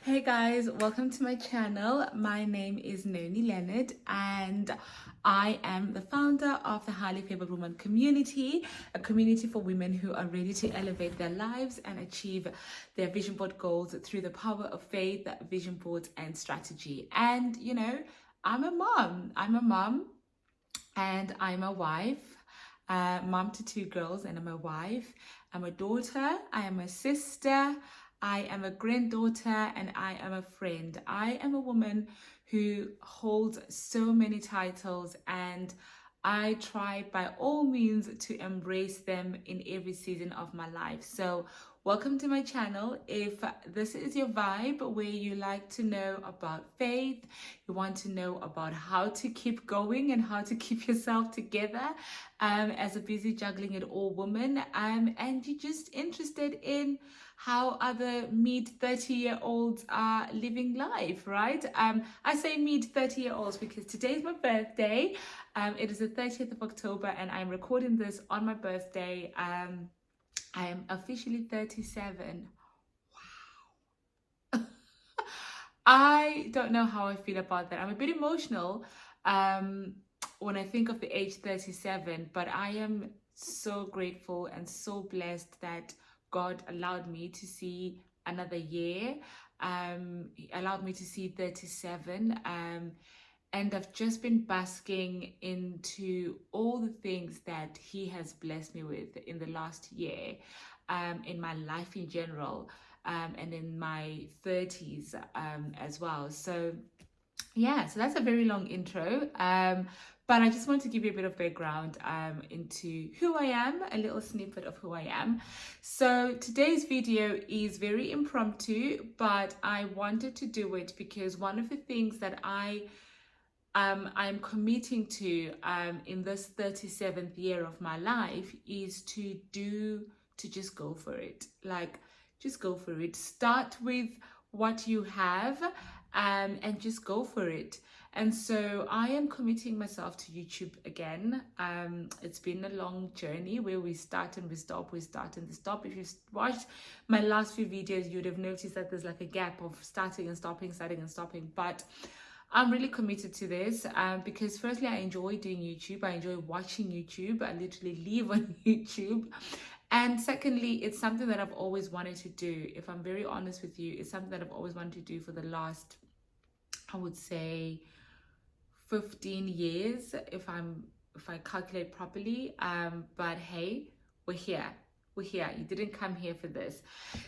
Hey guys, welcome to my channel. My name is Noni Leonard and I am the founder of the Highly Favoured Woman Community, a community for women who are ready to elevate their lives and achieve their vision board goals through the power of faith, vision boards and strategy. And I'm a mom. And I'm a wife, mom to two girls, and I'm a wife. I'm a daughter, I am a sister, I am a granddaughter, and I am a friend. I am a woman who holds so many titles, and I try by all means to embrace them in every season of my life. So welcome to my channel. If this is your vibe where you like to know about faith, you want to know about how to keep going and how to keep yourself together as a busy juggling it all woman, and you're just interested in how other mid 30-year-olds are living life, right? I say mid 30-year-olds because today's my birthday. It is the 30th of October and I'm recording this on my birthday. I am officially 37. Wow. I don't know how I feel about that. I'm a bit emotional when I think of the age 37, but I am so grateful and so blessed that God allowed me to see another year. He allowed me to see 37. And I've just been basking into all the things that He has blessed me with in the last year, in my life in general, and in my 30s as well. So yeah, so that's a very long intro. But I just want to give you a bit of background into who I am, a little snippet of who I am. So today's video is very impromptu, but I wanted to do it because one of the things that I'm committing to in this 37th year of my life is to just go for it. Like, just go for it. Start with what you have and just go for it. And so I am committing myself to YouTube again. It's been a long journey where we start and we stop, we start and we stop. If you've watched my last few videos, you'd have noticed that there's like a gap of starting and stopping, starting and stopping. But I'm really committed to this because firstly, I enjoy doing YouTube. I enjoy watching YouTube. I literally live on YouTube. And secondly, it's something that I've always wanted to do. If I'm very honest with you, it's something that I've always wanted to do for the last, I would say, 15 years, if I calculate properly. But hey, we're here. We're here. You didn't come here for this.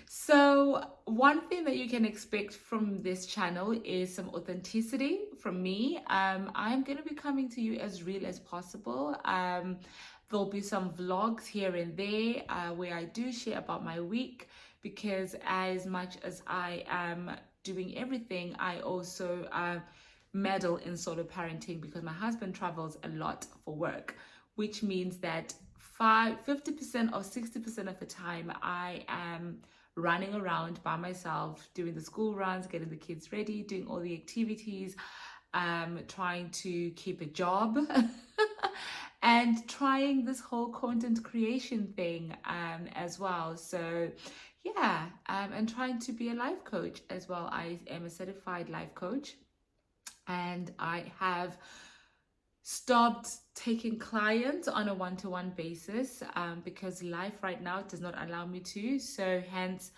So one thing that you can expect from this channel is some authenticity from me. I'm going to be coming to you as real as possible. There'll be some vlogs here and there where I do share about my week, because as much as I am doing everything, I also meddle in solo parenting because my husband travels a lot for work, which means that 50% or 60% of the time I am running around by myself, doing the school runs, getting the kids ready, doing all the activities, trying to keep a job and trying this whole content creation thing as well. So yeah, and trying to be a life coach as well. I am a certified life coach, and I have stopped taking clients on a one-to-one basis because life right now does not allow me to. So hence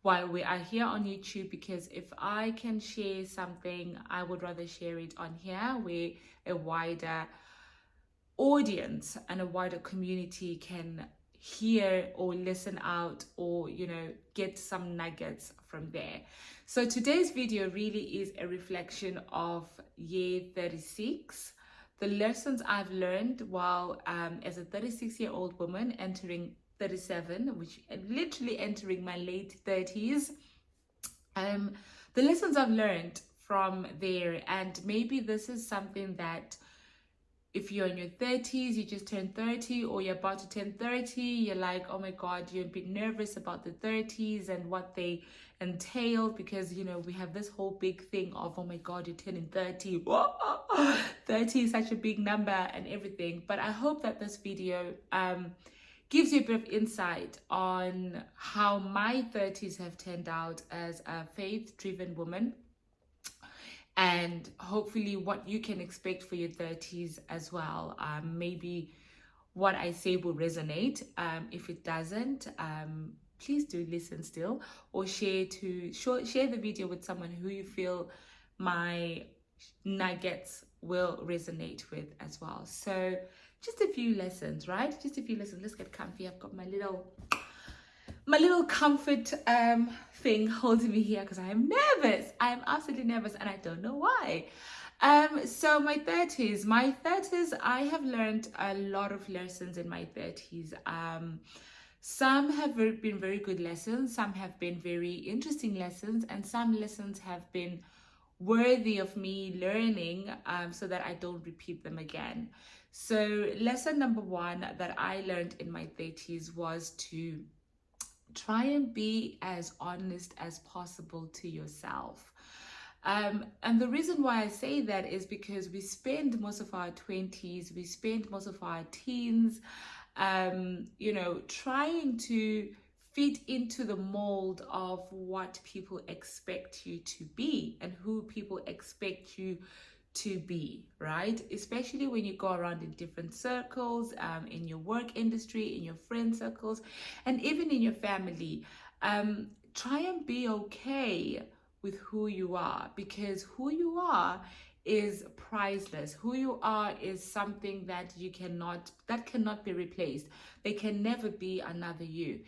why we are here on YouTube, because if I can share something, I would rather share it on here where a wider audience and a wider community can hear or listen out, or get some nuggets from there. So today's video really is a reflection of year 36, the lessons I've learned while as a 36-year-old woman entering 37, which literally entering my late 30s. The lessons I've learned from there, and maybe this is something that if you're in your 30s, you just turned 30, or you're about to turn 30, you're like, oh my God, you're a bit nervous about the 30s and what they entail, because we have this whole big thing of, oh my God, you're turning 30. Whoa, 30 is such a big number and everything. But I hope that this video gives you a bit of insight on how my 30s have turned out as a faith-driven woman, and hopefully what you can expect for your 30s as well. Maybe what I say will resonate. If it doesn't, please do listen still, or share the video with someone who you feel my nuggets will resonate with as well. So just a few lessons, right? Just a few lessons. Let's get comfy. I've got my little comfort thing holding me here because I am nervous. I am absolutely nervous, and I don't know why. So my 30s, I have learned a lot of lessons in my 30s. Some have been very good lessons, some have been very interesting lessons, and some lessons have been worthy of me learning, so that I don't repeat them again. So lesson number one that I learned in my 30s was to try and be as honest as possible to yourself. And the reason why I say that is because we spend most of our 20s, we spend most of our teens, trying to fit into the mold of what people expect you to be and who people expect you to be, right? Especially when you go around in different circles, in your work industry, in your friend circles, and even in your family. Try and be okay with who you are, because who you are is priceless. Who you are is something that cannot be replaced. There can never be another you.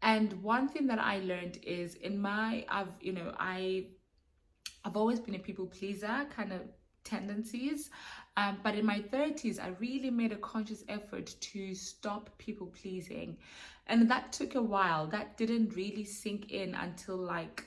And one thing that I learned is I've always been a people pleaser kind of tendencies, but in my 30s I really made a conscious effort to stop people pleasing, and that took a while. That didn't really sink in until like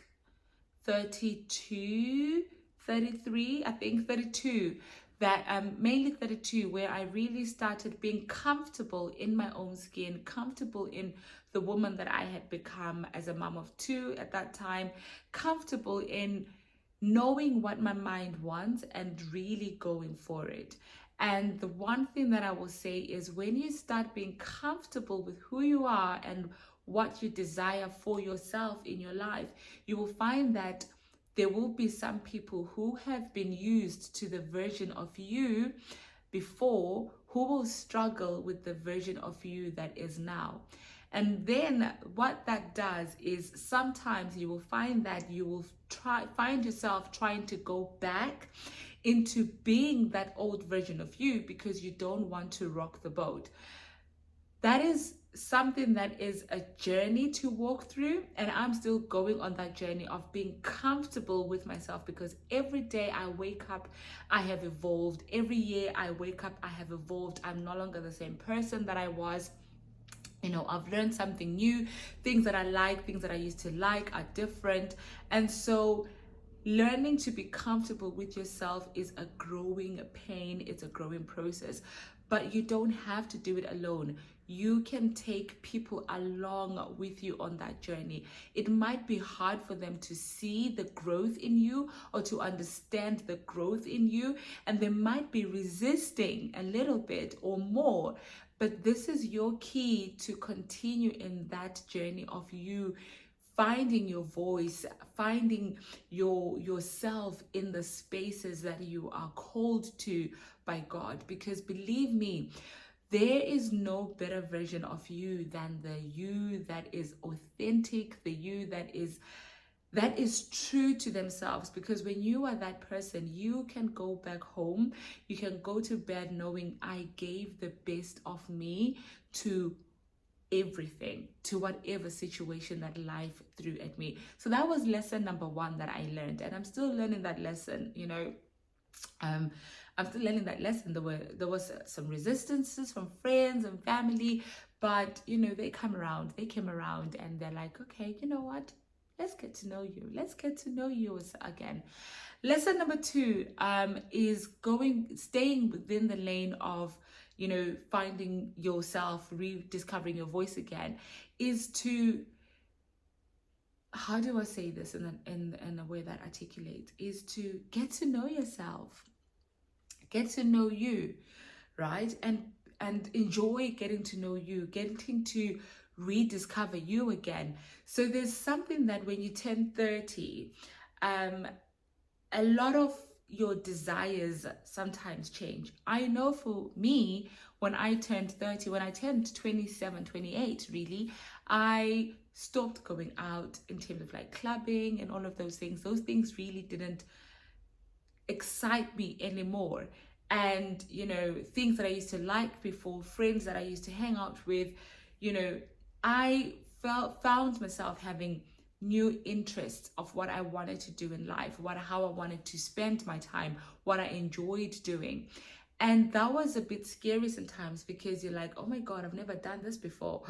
32, 33, I think 32, that mainly 32, where I really started being comfortable in my own skin, comfortable in the woman that I had become as a mom of two at that time, comfortable in knowing what my mind wants and really going for it. And the one thing that I will say is, when you start being comfortable with who you are and what you desire for yourself in your life, you will find that there will be some people who have been used to the version of you before, who will struggle with the version of you that is now. And then what that does is, sometimes you will find that you will find yourself trying to go back into being that old version of you because you don't want to rock the boat. That is something that is a journey to walk through, and I'm still going on that journey of being comfortable with myself, because every day I wake up I have evolved. Every year I wake up I have evolved. I'm no longer the same person that I was. I've learned something new. Things that I like, things that I used to like are different. And so learning to be comfortable with yourself is a growing pain. It's a growing process, but you don't have to do it alone. You can take people along with you on that journey. It might be hard for them to see the growth in you or to understand the growth in you, and they might be resisting a little bit or more. But this is your key to continue in that journey of you finding your voice, finding yourself in the spaces that you are called to by God. Because believe me, there is no better version of you than the you that is authentic, the you that is true to themselves. Because when you are that person, you can go back home, you can go to bed knowing, I gave the best of me to everything, to whatever situation that life threw at me. So that was lesson number one that I learned, and I'm still learning that lesson. I'm still learning that lesson. There was some resistances from friends and family, but they came around, and they're like, okay, you know what? Let's get to know you. Let's get to know you again. Lesson number two is staying within the lane of, finding yourself, rediscovering your voice again, is to, how do I say this in a way that articulates, is to get to know yourself, get to know you, right? And and enjoy getting to know you, getting to rediscover you again. So there's something that when you turn 30, a lot of your desires sometimes change. I know for me, when I turned 30, when I turned 27, 28, really, I stopped going out in terms of like clubbing and all of those things. Those things really didn't excite me anymore. And, you know, things that I used to like before, friends that I used to hang out with, you know, I found myself having new interests of what I wanted to do in life, how I wanted to spend my time, what I enjoyed doing. And that was a bit scary sometimes, because you're like, oh my God, I've never done this before.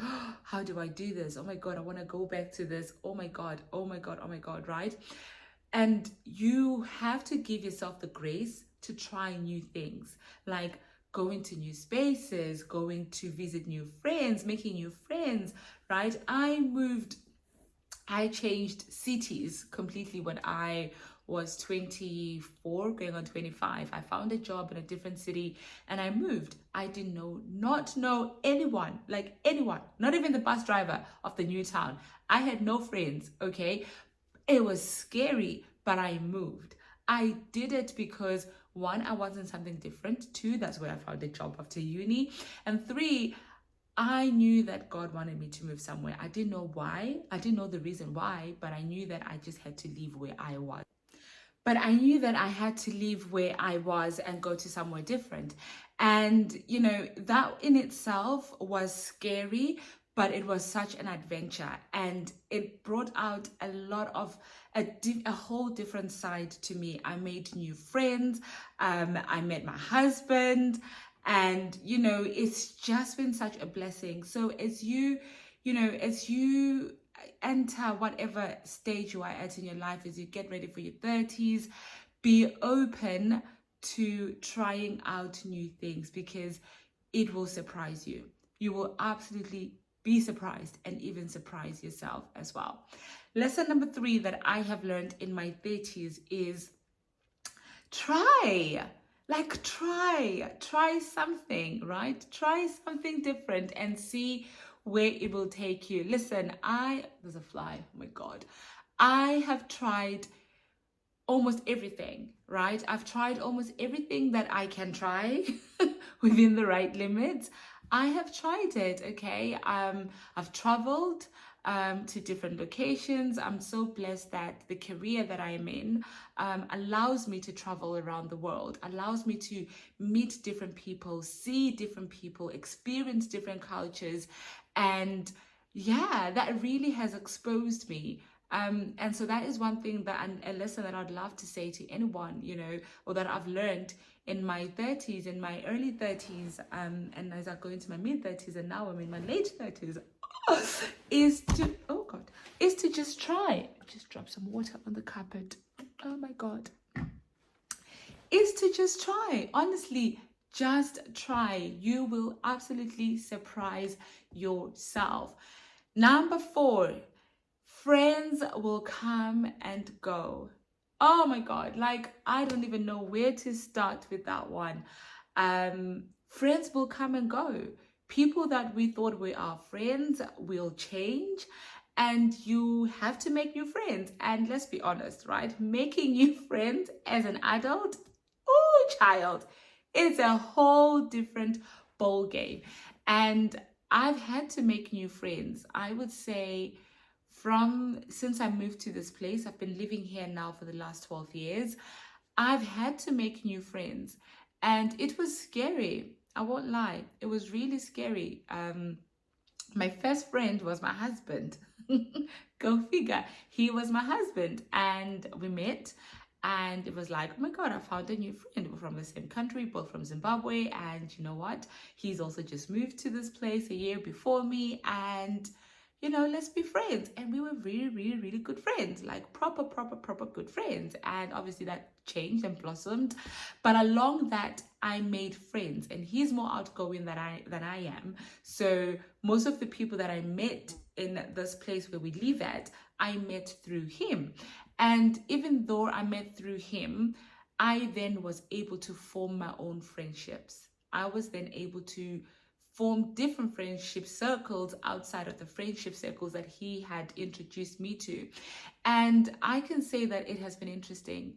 How do I do this? Oh my God, I want to go back to this. Oh my God, oh my God, oh my God, right? And you have to give yourself the grace to try new things, like going to new spaces, going to visit new friends, making new friends, right? I changed cities completely when I was 24, going on 25. I found a job in a different city and I moved. I did not know anyone, like anyone, not even the bus driver of the new town. I had no friends, okay? It was scary, but I moved. I did it because one, I wanted something different. Two, that's where I found a job after uni. And three, I knew that God wanted me to move somewhere. I didn't know why. I didn't know the reason why, but I knew that I just had to leave where I was. But I knew that I had to leave where I was and go to somewhere different. And, you know, that in itself was scary, but it was such an adventure. And it brought out a lot of a whole different side to me. I made new friends. I met my husband. And, you know, it's just been such a blessing. So as you enter whatever stage you are at in your life, as you get ready for your 30s, be open to trying out new things, because it will surprise you. You will absolutely be surprised and even surprise yourself as well. Lesson number 3 that I have learned in my 30s is try something, right? Try something different and see where it will take you. Listen, there's a fly, oh my God. I have tried almost everything, right? I've tried almost everything that I can try within the right limits. I have tried it, okay? I've traveled to different locations. I'm so blessed that the career that I am in allows me to travel around the world, allows me to meet different people, see different people, experience different cultures. And yeah, that really has exposed me. And so that is one thing a lesson that I'd love to say to anyone, you know, or that I've learned in my 30s, in my early 30s, and as I go into my mid 30s, and now I'm in my late 30s, is to just try. Just drop some water on the carpet. Oh my God. Is to just try. Honestly, just try. You will absolutely surprise yourself. Number 4, friends will come and go. Oh my God, like I don't even know where to start with that one. Friends will come and go. People that we thought were our friends will change, and you have to make new friends. And let's be honest, right? Making new friends as an adult, oh child, it's a whole different ball game. And I've had to make new friends. I would say since I moved to this place, I've been living here now for the last 12 years. I've had to make new friends, and it was scary. I won't lie. It was really scary. My first friend was my husband. Go figure. He was my husband, and we met, and it was like, oh my God, I found a new friend. We're from the same country, both from Zimbabwe, and you know what? He's also just moved to this place a year before me, and you know, let's be friends. And we were really, really, really good friends, like proper good friends. And obviously that changed and blossomed. But along that, I made friends, and he's more outgoing than I am. So most of the people that I met in this place where we live at, I met through him. And even though I met through him, I then was able to form my own friendships. I was then able to formed different friendship circles outside of the friendship circles that he had introduced me to. And I can say that it has been interesting,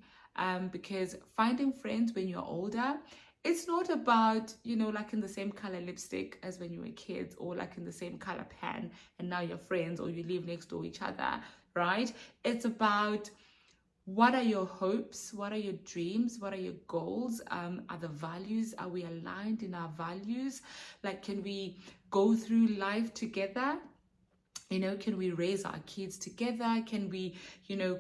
because finding friends when you're older, it's not about, like in the same color lipstick as when you were kids, or like in the same color pen and now you're friends, or you live next to each other, right? It's about, what are your hopes? What are your dreams? What are your goals? Are the values, are we aligned in our values? Like, can we go through life together? Can we raise our kids together? Can we,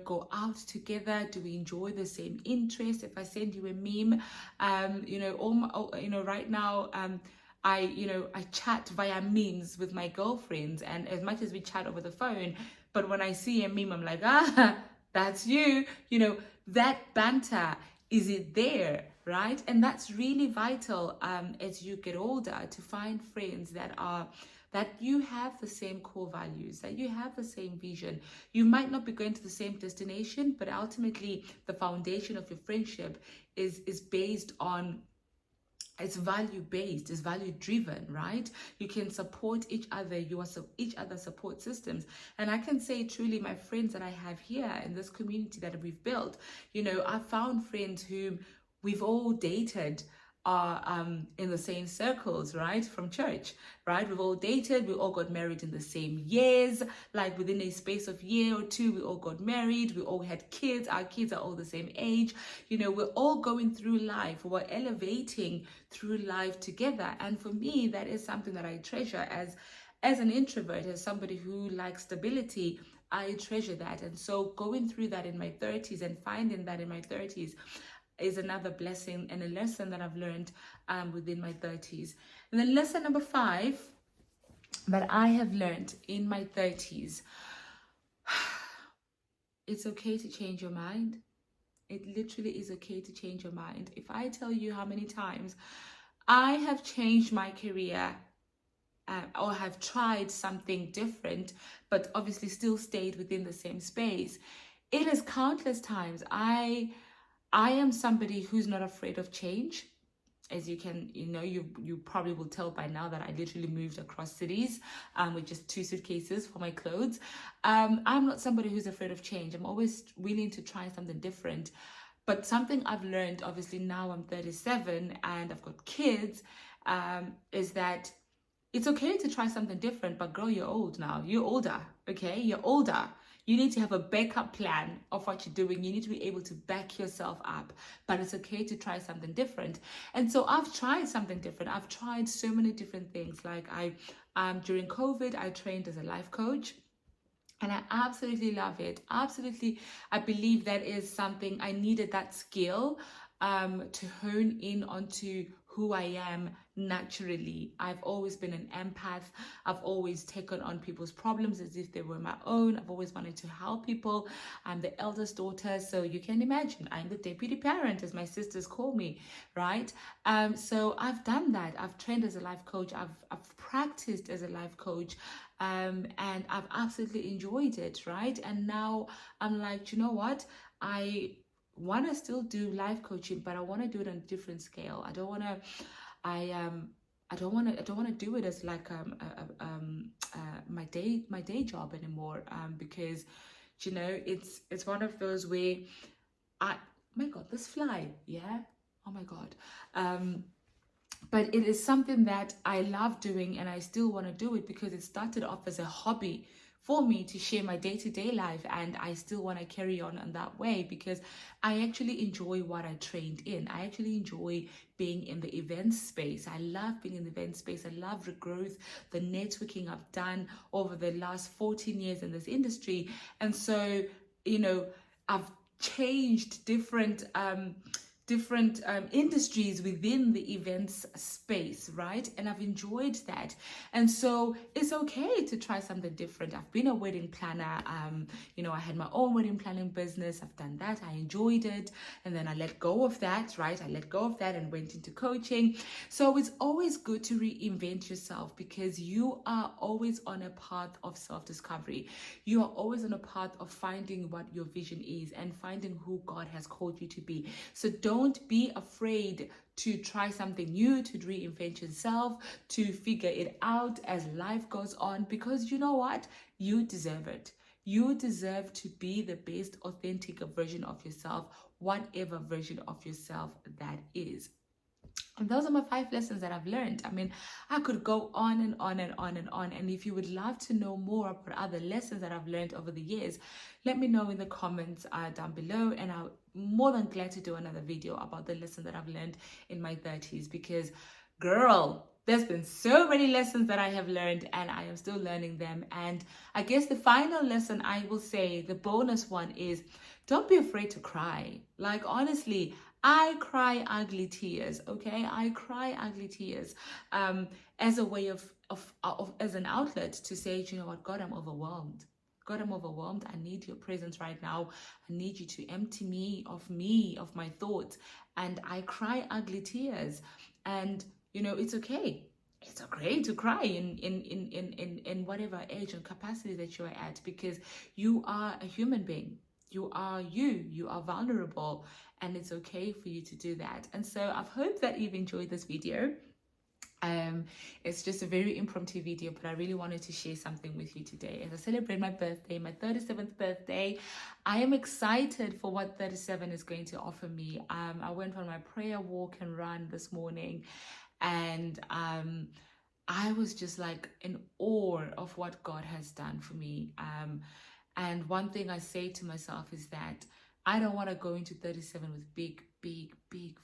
go out together? Do we enjoy the same interests? If I send you a meme, right now, I chat via memes with my girlfriends, and as much as we chat over the phone, but when I see a meme, I'm like, that's you, that banter, is it there, right? And that's really vital as you get older, to find friends that you have the same core values, that you have the same vision. You might not be going to the same destination, but ultimately the foundation of your friendship is based on, it's value-based, it's value-driven, right? You can support each other, you are each other's support systems. And I can say truly, my friends that I have here in this community that we've built, I found friends whom we've all dated, are in the same circles, right, from church, right? We've all dated, we all got married in the same years, like within a space of year or two, we all got married, we all had kids, our kids are all the same age, we're all going through life, we're elevating through life together. And for me, that is something that I treasure as an introvert, as somebody who likes stability. I treasure that. And so going through that in my 30s and finding that in my 30s is another blessing and a lesson that I've learned within my 30s. And then lesson number 5 that I have learned in my 30s, it's okay to change your mind. It literally is okay to change your mind. If I tell you how many times I have changed my career, or have tried something different, but obviously still stayed within the same space, it is countless times. I am somebody who's not afraid of change. As you can, you probably will tell by now that I literally moved across cities with just 2 suitcases for my clothes. I'm not somebody who's afraid of change. I'm always willing to try something different. But something I've learned, obviously now I'm 37 and I've got kids, is that it's okay to try something different, but girl, you're old now. You're older, okay? You're older. You need to have a backup plan of what you're doing. You need to be able to back yourself up, but it's okay to try something different. And so I've tried something different. I've tried so many different things. Like during COVID, I trained as a life coach. And I absolutely love it. Absolutely, I believe that is something I needed, that skill to hone in onto who I am naturally. I've always been an empath. I've always taken on people's problems as if they were my own. I've always wanted to help people. I'm the eldest daughter, so you can imagine I'm the deputy parent, as my sisters call me, right? So I've done that. I've trained as a life coach. I've practiced as a life coach. And I've absolutely enjoyed it, right? And now I'm like, you know what? I want to still do life coaching, but I want to do it on a different scale. I don't want to do it as like my day job anymore, because it's one of those where my God, this fly, yeah, oh my God, but it is something that I love doing, and I still want to do it because it started off as a hobby for me to share my day-to-day life, and I still want to carry on in that way because I actually enjoy what I trained in. I actually enjoy being in the event space. I love being in the event space. I love the growth, the networking I've done over the last 14 years in this industry. And so, I've changed different industries within the events space, right? And I've enjoyed that. And so it's okay to try something different. I've been a wedding planner. I had my own wedding planning business. I've done that. I enjoyed it. And then I let go of that, right? I let go of that and went into coaching. So it's always good to reinvent yourself because you are always on a path of self-discovery. You are always on a path of finding what your vision is and finding who God has called you to be. So don't Don't be afraid to try something new, to reinvent yourself, to figure it out as life goes on, because you know what? You deserve it. You deserve to be the best authentic version of yourself, whatever version of yourself that is. And those are my 5 lessons that I've learned. I mean, I could go on and on and on and on. And if you would love to know more about other lessons that I've learned over the years, let me know in the comments down below. And I'm more than glad to do another video about the lessons that I've learned in my 30s. Because, girl, there's been so many lessons that I have learned, and I am still learning them. And I guess the final lesson I will say, the bonus one, is don't be afraid to cry. Like, honestly, I cry ugly tears, okay? I cry ugly tears as a way of as an outlet to say, you know what, God, I'm overwhelmed. God, I'm overwhelmed. I need your presence right now. I need you to empty me, of my thoughts. And I cry ugly tears. And, you know, it's okay. It's okay to cry in whatever age and capacity that you are at, because you are a human being. You are vulnerable, and it's okay for you to do that. And so I hope that you've enjoyed this video. It's just a very impromptu video, but I really wanted to share something with you today. As I celebrate my birthday, my 37th birthday, I am excited for what 37 is going to offer me. I went on my prayer walk and run this morning, and I was just like in awe of what God has done for me. And one thing I say to myself is that I don't want to go into 37 with big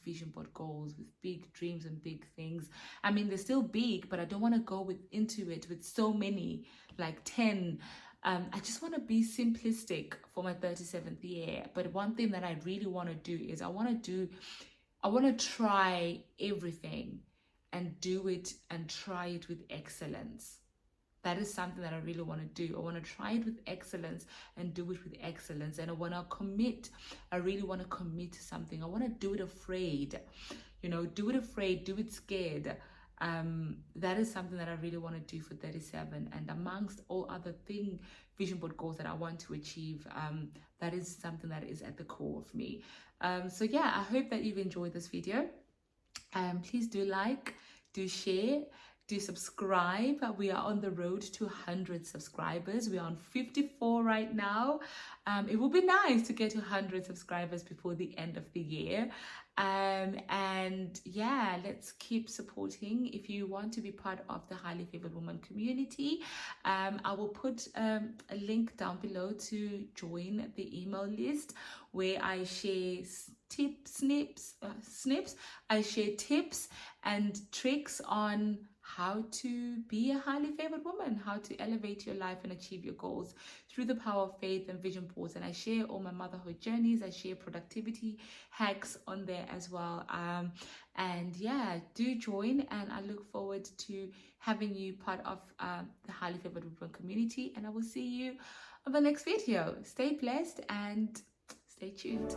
vision board goals, with big dreams and big things. I mean, they're still big, but I don't want to go into it with so many, like 10. I just want to be simplistic for my 37th year. But one thing that I really want to do is I want to try everything and do it and try it with excellence. That is something that I really want to do. I want to try it with excellence and do it with excellence. And I want to commit. I really want to commit to something. I want to do it afraid. You know, do it afraid, do it scared. That is something that I really want to do for 37. And amongst all other vision board goals that I want to achieve, that is something that is at the core of me. So yeah, I hope that you've enjoyed this video. Please do like, do share, do subscribe. We are on the road to 100 subscribers. We are on 54 right now. It would be nice to get to 100 subscribers before the end of the year. And yeah, let's keep supporting. If you want to be part of the Highly Favored Woman Community, I will put a link down below to join the email list, where I share snips. I share tips and tricks on how to be a highly favored woman, how to elevate your life and achieve your goals through the power of faith and vision boards. And I share all my motherhood journeys. I share productivity hacks on there as well. And yeah, do join, and I look forward to having you part of the Highly Favored Woman Community. And I will see you on the next video. Stay blessed and stay tuned.